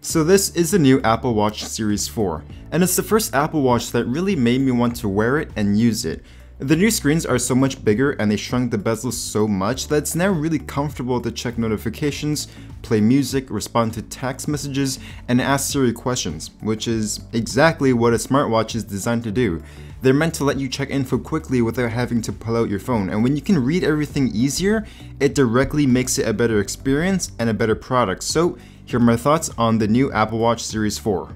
So this is the new Apple Watch Series 4, and it's the first Apple Watch that really made me want to wear it and use it. The new screens are so much bigger and they shrunk the bezel so much that it's now really comfortable to check notifications, play music, respond to text messages, and ask Siri questions, which is exactly what a smartwatch is designed to do. They're meant to let you check info quickly without having to pull out your phone, and when you can read everything easier, it directly makes it a better experience and a better product. So here are my thoughts on the new Apple Watch Series 4.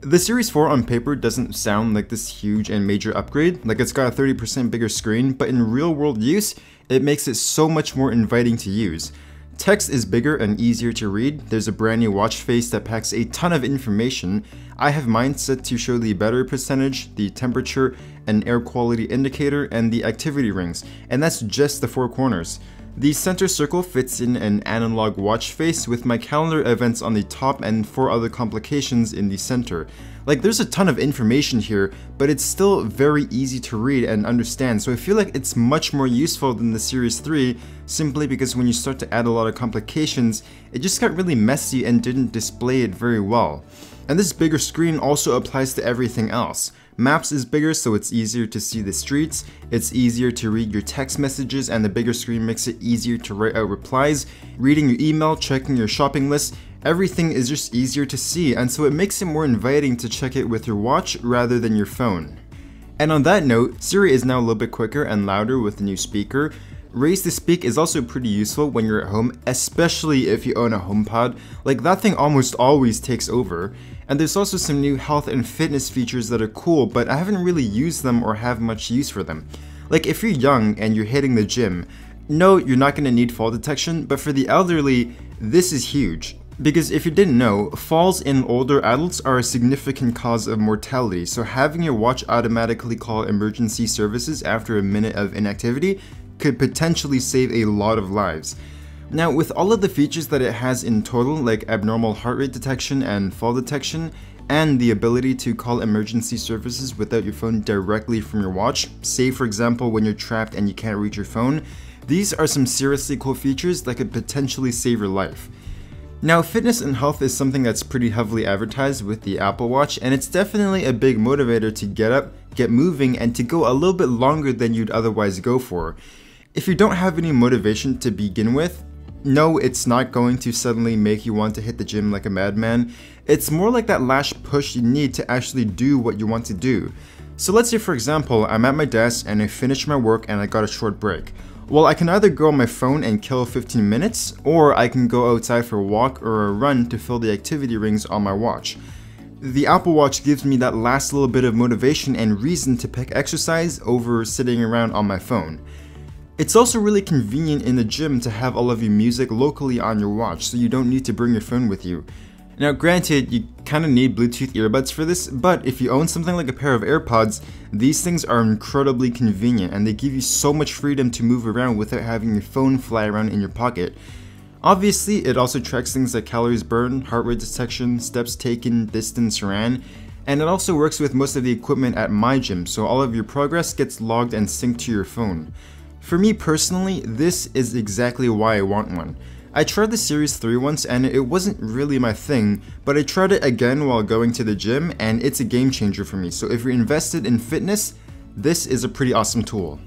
The Series 4 on paper doesn't sound like this huge and major upgrade, like it's got a 30% bigger screen, but in real world use, it makes it so much more inviting to use. Text is bigger and easier to read, there's a brand new watch face that packs a ton of information. I have mine set to show the battery percentage, the temperature, an air quality indicator, and the activity rings, and that's just the four corners. The center circle fits in an analog watch face with my calendar events on the top and 4 other complications in the center. Like, there's a ton of information here, but it's still very easy to read and understand, so I feel like it's much more useful than the Series 3 simply because when you start to add a lot of complications, it just got really messy and didn't display it very well. And this bigger screen also applies to everything else. Maps is bigger, so it's easier to see the streets, it's easier to read your text messages, and the bigger screen makes it easier to write out replies, reading your email, checking your shopping list. Everything is just easier to see, and so it makes it more inviting to check it with your watch rather than your phone. And on that note, Siri is now a little bit quicker and louder with the new speaker. Raise to speak is also pretty useful when you're at home, especially if you own a HomePod. Like, that thing almost always takes over. And there's also some new health and fitness features that are cool, but I haven't really used them or have much use for them. Like, if you're young and you're hitting the gym, no, you're not going to need fall detection, but for the elderly, this is huge. Because if you didn't know, falls in older adults are a significant cause of mortality, so having your watch automatically call emergency services after a minute of inactivity could potentially save a lot of lives. Now, with all of the features that it has in total, like abnormal heart rate detection and fall detection, and the ability to call emergency services without your phone directly from your watch, say for example when you're trapped and you can't reach your phone, these are some seriously cool features that could potentially save your life. Now, fitness and health is something that's pretty heavily advertised with the Apple Watch, and it's definitely a big motivator to get up, get moving, and to go a little bit longer than you'd otherwise go for. If you don't have any motivation to begin with, no, it's not going to suddenly make you want to hit the gym like a madman. It's more like that last push you need to actually do what you want to do. So let's say, for example, I'm at my desk and I finished my work and I got a short break. Well, I can either go on my phone and kill 15 minutes, or I can go outside for a walk or a run to fill the activity rings on my watch. The Apple Watch gives me that last little bit of motivation and reason to pick exercise over sitting around on my phone. It's also really convenient in the gym to have all of your music locally on your watch, so you don't need to bring your phone with you. Now granted, you kind of need Bluetooth earbuds for this, but if you own something like a pair of AirPods, these things are incredibly convenient and they give you so much freedom to move around without having your phone fly around in your pocket. Obviously, it also tracks things like calories burned, heart rate detection, steps taken, distance ran, and it also works with most of the equipment at my gym, so all of your progress gets logged and synced to your phone. For me personally, this is exactly why I want one. I tried the Series 3 once and it wasn't really my thing, but I tried it again while going to the gym and it's a game changer for me, so if you're invested in fitness, this is a pretty awesome tool.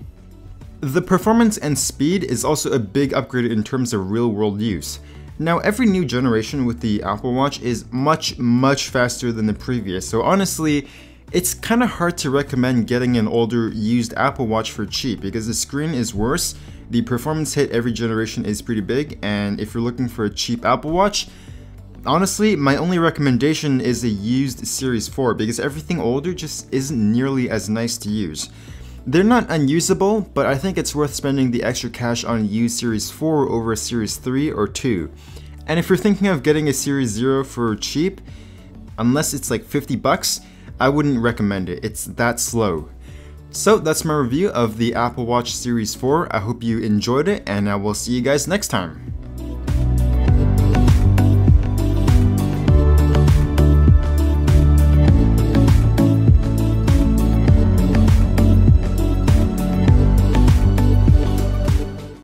The performance and speed is also a big upgrade in terms of real world use. Now, every new generation with the Apple Watch is much faster than the previous, so honestly, it's kind of hard to recommend getting an older used Apple Watch for cheap because the screen is worse, the performance hit every generation is pretty big, and if you're looking for a cheap Apple Watch, honestly, my only recommendation is a used Series 4 because everything older just isn't nearly as nice to use. They're not unusable, but I think it's worth spending the extra cash on a used Series 4 over a Series 3 or 2. And if you're thinking of getting a Series 0 for cheap, unless it's like 50 bucks, I wouldn't recommend it, it's that slow. So that's my review of the Apple Watch Series 4, I hope you enjoyed it and I will see you guys next time.